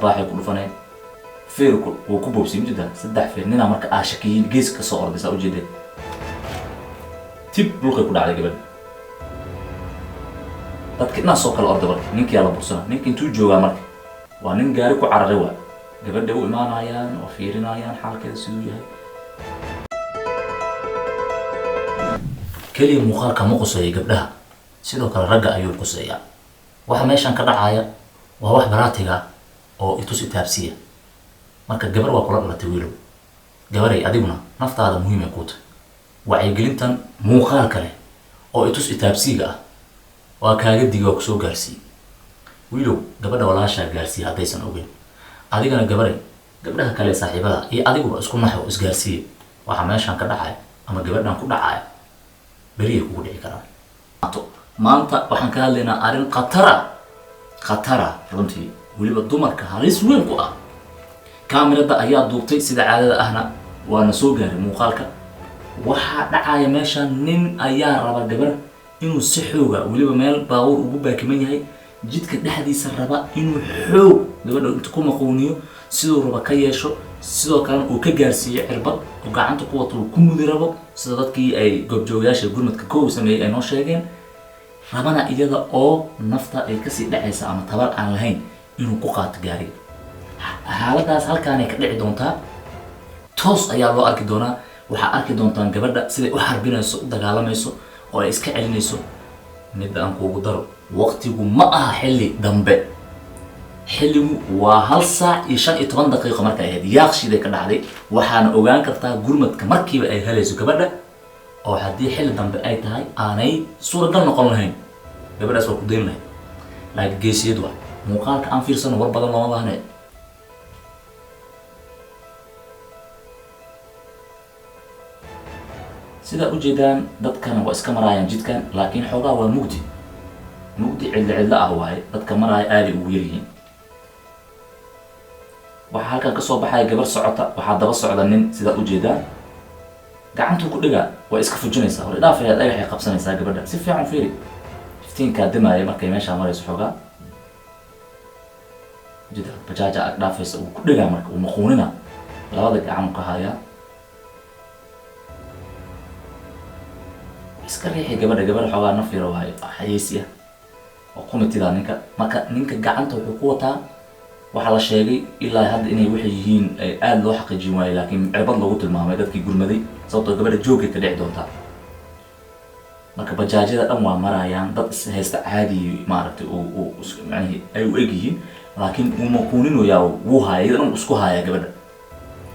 arbaaxay ku dhufaneen feerku wuu ku boobsiin jida saddex feer nina marka aashakiin gees ka soo ordaysa u jeedeen tib dhulka ku dhacday gabadha dadka inaa soo kala orday marka ninkii la bursana ninkii intuu joogaa marka waa nin gaari ku cararay waa gabadha u imaanayaan oo fiirinayaan xaalkeeda siduu yahay kaliya muuqaalka ma quseeyo gabdhaha sidoo kale ragga ayuu quseeyaa waxa meeshan ka dhacaya waa wax baraatiga oo itus itaabsiya marka gabar waa kula dhalatay wiilow gabaray adiguna naftaada muhiim ay ku tahay wacyigelintan muuqaal kale oo itus itaabsiga ah waa kaaga diga oo kusoo gaarsiiyey wiilow gabadha walaashaa gaarsiiya haddaysan ogeyn adigana gabaray gabdhaha kale saaxiibada iyo adiguba isku naxo isgaarsiiya waxa meeshan ka dhacaya ama gabadhan ku dhacaya beriya kugu dhici karaan maanta waxaan ka hadlaynaa arrin khatara runtii weliba dumarka halis weyn ku ah kaamirada ayaa duubtay sida caadada ahna waana soo gaaray muuqaalka waxaa dhacaya meeshan nin ayaa raba gabar inuu si xooga weliba meel baabuur ugu baakiman yahay jidka dhexdiisa raba inuu xoog gabadha inta ku maqooniyo sidoo raba ka yeesho sidoo kale uu ka gaarsiiyo cirbad oo gacanta ku wato ku mudi rabo sida dadkii ay goobjoogayaasha gurmadka koow sameeyay ay noo sheegeen rabana iyada oo nafta ay kasii dhacaysa ama tabar aan lahayn inuu ku qaato gaari xaaladaas halkaanay ka dhici doontaa toos ayaa loo arki doonaa waxaa arki doontaan gabadha siday u harbinayso u dagaalamayso oo ay iska celinayso midda aan kuugu daro waqtigu ma aha xilli dambe xilligu waa 1 saac iyo 15 daqiiqo marka ahayd yaaqshiday ka dhacday waxaana ogaan kartaa gurmadka markiiba ay helayso gabadha oo haddii xilli dambe ay tahay aanay suuragal noqon lahayn gabadhaas waa ku dayn lahayd laakiin geesiyad waa muuqaalka aan fiirsano war badan looma baahne sida u jeedaan dadkana waa iska marayaan jidkan laakiin xoogaa waa mugdi cidla ah waaye dadka maraya aaday ugu yaryihiin waxaa halkan kasoo baxaya gabar socota waxaa daba socda nin sidaad u jeedaan gacantuu ku dhigaa waa iska fujinaysaa hore dhaafaya dhagaxay qabsanaysaa gabadha si fiican fiiri iftiinkaa dimaaya markay meeshaa marayso xoogaa jida bajaaja ag dhaafaysa uu ku dhigaa marka uu maquunina labada gacan ka hayaa iska riixi gabadha xoogaa naf yaro waayo xayeysiya oo kumitida ninka gacanta wuxuu ku wataa waxaa la sheegay ilaa hadda inay waxay yihiin aad loo xaqiijin waayo laakiin cirbad loogu tilmaamay dadkii gurmaday sababtoo gabadha joogay ka dhici doontaa marka bajaajyada dhan waa marayaan dad is haysta caadi maaragtay macnaheed ay u egyihiin laakiin uu maquuninoyaa wuu haaya iyada dhan isku haaya gabadha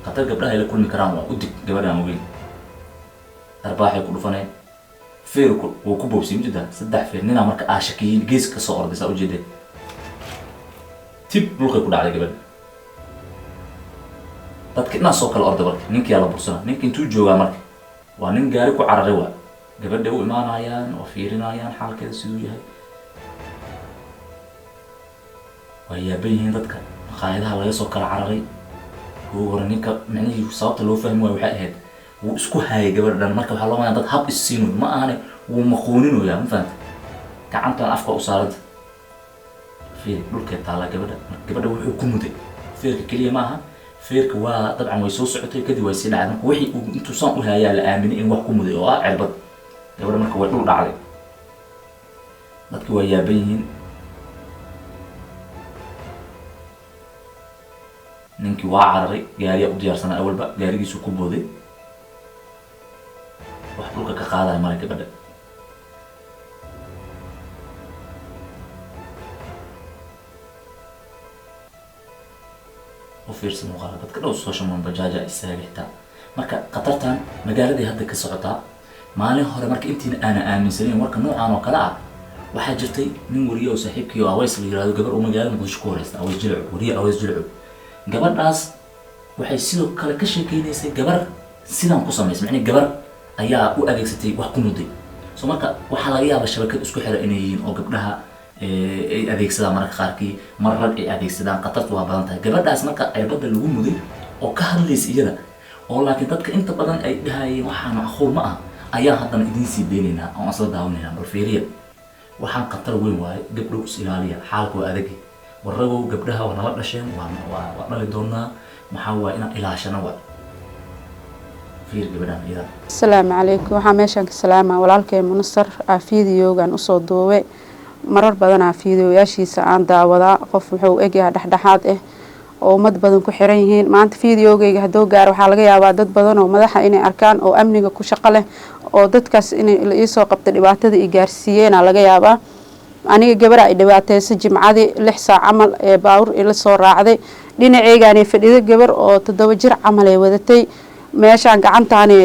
khatar gabdhaha ay la kulmi karaan waa u dig gabadhaan ogeyn arbaaxay ku dhufaneen feerku wuu ku boobsiin jida saddex feer nina marka aashakiin gees ka soo ordaysa u jeedeen tib dhulka ku dhacday gabadha dadka inaa soo kala orday marka ninkii la bursana ninkii intuu joogaa marka waa nin gaari ku cararay waa gabadha u imaanayaan oo fiirinayaan xaalkeeda siduu yahay waa yaaban yihiin dadka maqaayadaha laga soo kala cararay kuwa hore ninka macnihii sababta loo fahmi waayo waxay ahayd wuu isku hayay gabadha dhan marka waxaa loo mayaa dad hab isiino ma ahane wuu maquuninoyaa ma fahanta gacantan afka u saaranta feer dhulkee taallaa gabadha wuxuu ku muday feerka keliya ma aha feerka waa dabcan way soo socotay kadib way sii dhacday marka wixii uu intuusan u hayaa la aaminay in wax ku muday oo ah cirbad gabadha marka way dhul dhacday dadki waa yaaban yihiin ninkii waa cararay gaariyaa u diyaarsanaa awalba gaarigiisu ku booday wax dhulka ka qaadaya mara gabadha u fiirsan muuqaala dadka dhow soo shamaan bajaaja istaaga xitaa marka khatartan magaaladii hadda ka socotaa maalin hore marka intiina aana aaminsanayn warka noocaan oo kale ah waxaa jirtay nin wariye oo saaxiibkii oo aweys la yiraahdo gabar oo magaalada muqdisho ku horeysta aweys jilcu wariye aweys jilcu gabadhaas waxay sidoo kale ka sheekeynaysay gabar sidan ku samaysay macni gabar ayaa u adeegsatay wax ku muday soo marka waxaa laga yaabaa shabakad isku xira inay yihiin oo gabdhaha ay adeegsadaan mararka qaarkii mar rag ay adeegsadaan khatartu waa badan tahay gabadhaas marka cirbada lagu muday oo ka hadlaysa iyada oo laakiin dadka inta badan ay dhahayeen waxaa macquul ma ah ayaa haddana idiin sii deynaynaa oo aan isla daawanaynaa bal fiiriya waxaan khatar weyn waaye gabdhow is ilaaliya xaalku waa adag warragow gabdhaha waa nala dhasheen waa dhali doonaa maxaa waa inaan ilaashano waa fiir gabadhan iyada. Assalaamu calaykum. Waxaa meeshan ka salaama walaalkay Munasar fiidiyoogan u soo duubay marar badan fiidiyoyaashiisa aan daawadaa qof wuxuu egyahay dhexdhexaad ah oo ummad badan ku xiran yihiin. Maanta fiidiyogayga hadoo gaar waxaa laga yaabaa dad badan oo madaxa inay arkaan oo amniga ku shaqo leh oo dadkaas inay la soo qabta dhibaatada i gaarsiiyeen laga yaabaa. aniga gabar ay dhibaataysan jimcadii 6 saac camal ee baawur ila soo raacday dhinacaygaani fadhido gabar oo 7 jir camal ay wadatay meeshaan gacantaani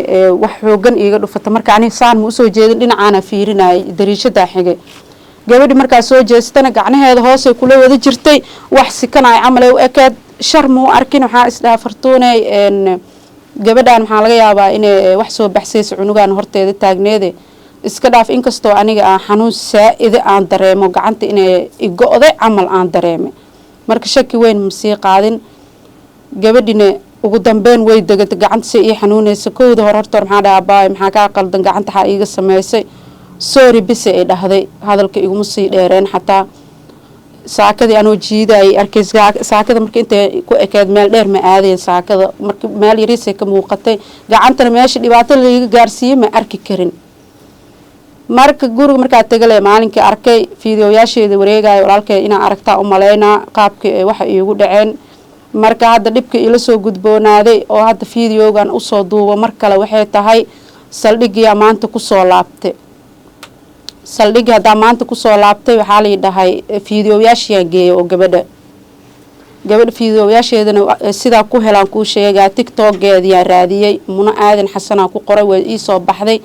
wax xoogan iiga dhufata marka aniga saan ma soo jeedin dhinacaana fiirinay dariishada xigay gabadhi markaa soo jeestana gacnaheeda hoos ay kula wada jirtay wax sikan ay camal u ekaad shar mu arkin waxa isdhaa fartoonay gabadhan waxa laga yaabaa inay wax soo baxsayso cunugan horteeda taagneede iska dhaaf inkastoo aniga aan xanuun saa'id aan dareemo gacanta inay igo'day camal aan dareemay marka shaki weyn ma sii qaadin gabadhina ugu dambeyn way degtay gacanta si ay xanuunayso kooda horta maxaa dhaabay maxaa ka qaldan gacanta waxa iiga sameysay sorry bis ay dhahday hadalka iguma sii dheereen xataa saakadii anoo jiiday arkay saakada markii inta ku ekeed meel dheer ma aadeen saakada markii meel yariis ka muuqatay gacantana meesha dhibaato laga gaarsiiyay ma arki karin marka guriga marka tagale maalinkii arkay fiidiyoyaasheeda wareegay walaalkay ina aragtaa u maleynaa qaabka waxa iigu dhaceen marka hadda dhibka ila soo gudboonaaday oo hadda fiidiyogan u soo duubo mar kale waxay tahay saldhigiya maanta ku soo laabtay saldhigi hadda maanta ku soo laabtay waxa la yiraahday fiidiyoyaashiyan geeyo oo gabadha fiidiyoyaasheedana sida ku helaan ku sheegay TikTok-geedii raadiyay muna aadan xasana ku qoray way ii soo baxday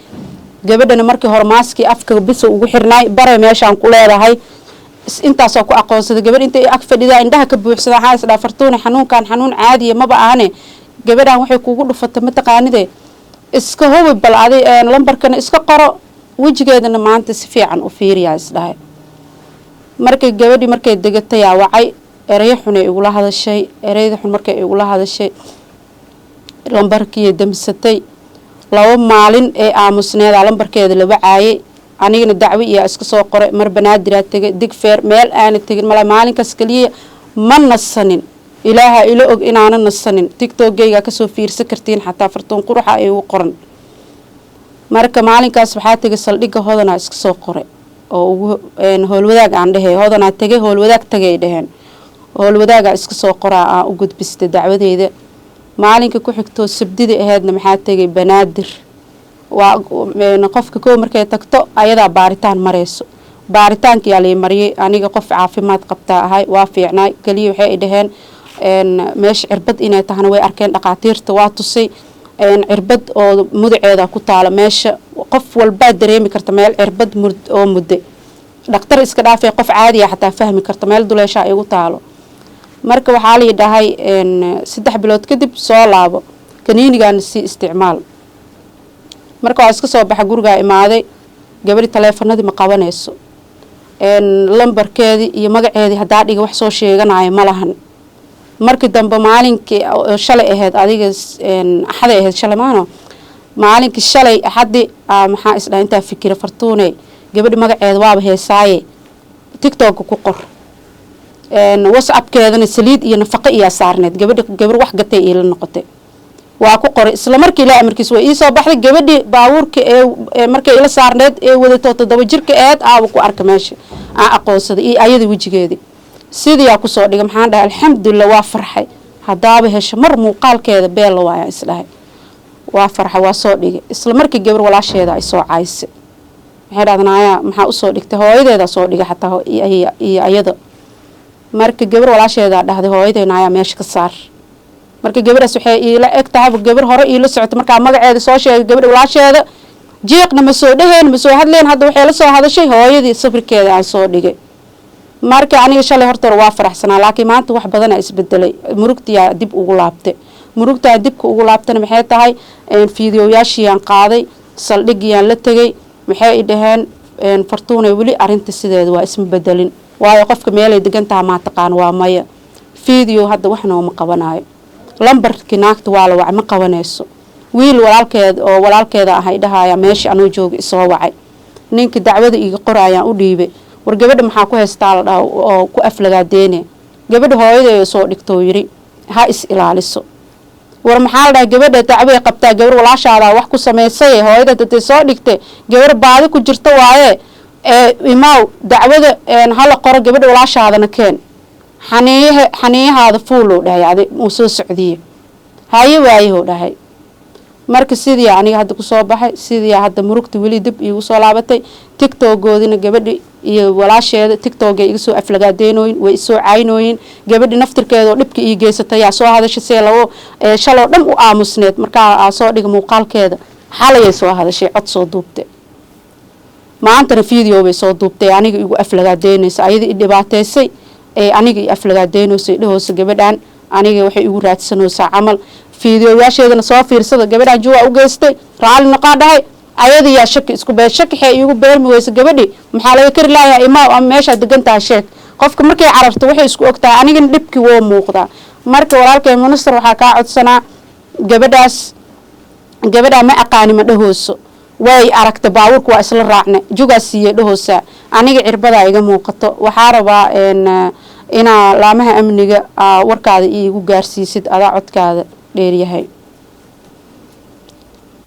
gabadhana markii hore maaski afka bis ugu xirnay bare meeshan ku leedahay intaas oo ku aqoonsaday gabadh intay ag fadhida indhaha ka buuxsada waxa is dhaafartoon xanuunkan xanuun caadi ma baahane gabadhan waxay kugu dhufatay ma taqaanide iska hubi bal aday lambarkana iska qoro wajigeedana maanta si fiican u fiiriyaa is dhahay markay gabadhi markay degatay wacay eray xun ay ugu la hadashay erayda xun markay ugu la hadashay lambarkii damsatay 2 maalin ee aamusneeda lambarkeeda la wacaayay anigana dacwo iyo iska soo qoray mar banaadir tagay digfeer meel aan tagin maalinkaas kaliya ma nasanin ilaaha ila og inaana nasanin TikTok-gayga ka soo fiirsan kartiin xataa fartoon quruxa ay ugu qoran marka maalinkaas waxa tagay saldhiga hodana iska soo qoray oo ugu howlwadaag aan dhahay hodana tagay howlwadaag tagay dhaheen howlwadaaga iska soo qoraa aan u gudbistay dacwadeeda maalinka ku xigto sabdida ahaydna maxaa tagay banaadir waa qofka koo markay tagto ayada baaritaan mareyso baaritaankii la mariyay aniga qof caafimaad qabta ahay waa fiicnay kaliya waxay dhaheen meesh cirbad inay tahana way arkeen dhaqaatiirta waa tusay cirbad oo mudaceeda ku taala meesha qof walba dareemi karta meel cirbad oo muddo dhaqtar iska dhaafay qof caadi ah xataa fahmi karta meel duleesha ay ugu taalo marka waxa la yiraahday 3 bilood kadib soo laabo kaniinigan si isticmaal marka waa iska soo baxa guriga imaaday gabadhi taleefanadii ma qabanayso lambarkeedii iyo magaceedii hadaa dhiga wax soo sheeganayo ma lahan markii dambe maalinkii shalay ahayd adiga axad ahayd shalay maano maalinkii shalay axadi maxaa isdhaa inta fikir fartuunay gabadhi magaceeda waaba heesaaye TikTok ku qor WhatsApp-keedana saliid iyo nafaqo iyo saarneed gabar wax gatay ila noqotay waa ku qoray isla markii la amarkiis way ii soo baxday gabadhi baawurka ee markay ila saarneed ee wadato 7 jirka aad ku arka meesha aan aqoonsaday iyo ayada wajigeedii sidii ku soo dhigay maxaan dhahay alxamdulillah waa farxay hadaaba hesho mar muuqaalkeeda beel waa isdhahay waa farxay waa soo dhigay isla markii gabar walaasheeda ay soo caysay waxay dhadanaaya maxaa u soo dhigtay hooyadeeda soo dhigay xataa iyo ayada markii gabar walaasheeda dhahday hooyadeena ayaa meesha ka saar markii gabadhaas waxay ila eg tahay gabar hore ila socotay marka magaceeda soo sheegay gabadha walaasheeda jeeqna ma soo dhaheen ma soo hadleen hadda waxay la soo hadashay hooyadii safirkeeda aan soo dhigay marka aniga shalay horta waa faraxsanaa laakiin maanta wax badan ay isbedelay murugtiya dib ugu laabtay murugta dibka ugu laabtana maxay tahay fiidiyoyaashiyaan qaaday saldhigiyaan la tagay maxay dhaheen fartuunay wali arinta sideeda waa isma bedelin waayo qofka meelay degan tahay ma taqaan waa maya fiidiyo hadda waxna ma qabanayo lambarkii naagta waa la wacay ma qabanayso wiil walaalkeeda ahay dhahaya meesha anoo jooga soo wacay ninka dacwada iga qorayaan u dhiibay war gabadha maxaa ku haystaa la dhaw oo ku aflagaadeene gabadha hooyadeeda soo dhigtoo yidhi ha is ilaaliso war maxaa la dhahay gabadha dacway qabtaa gabar walaashaada wax ku samaysay hooyada dadtay soo dhigtay gabar baadi ku jirta waaye imaaw dacwada hala qoro gabadha walaashaadana keen xaniyahaada fuuloo dhahay adi uu soo socdiye haye waayahoo dhahay marka sidii aniga hadda kusoo baxay sidii hadda murugta weli dib iigu soo laabatay tiktogoodina gabadhi iyo walaasheeda tiktoga iga soo aflagaadeynooyin way isoo caynooyin gabadhi naftirkeeda oo dhibka ii geysatay yaa soo hadashay see labo shaloo dhan u aamusneed markaa soo dhiga muuqaalkeeda xalayay soo hadashay cod soo duubtay maantana video bay soo duubtay aniga igu aflagaadeynaysa ayada i dhibaateysay aniga i aflagaadeynaysa dhahoosa gabadhan aniga waxay igu raadsanaysaa camal fiidiyoyaasheedana soo fiirsada gabadhan juwa u geystay raali noqaa dhahay ayada yaa shaki isku bee shakixee iigu beermi weysa gabadhi maxaa laga kari lahayaa imaaw ama meeshaa degantaha sheeg qofka markay cararto waxay isku ogtahay anigana dhibkii woo muuqdaa marka walaalkay minister waxaa kaa codsanaa gabadhaa ma aqaani ma dhahooso way aragta baabuurka waa isla raacne jugaa siiyey dhahoosa aniga cirbadaa iga muuqato waxaa rabaa inaa laamaha amniga warkaada iigu gaarsiisid adaa codkaada dheeryahay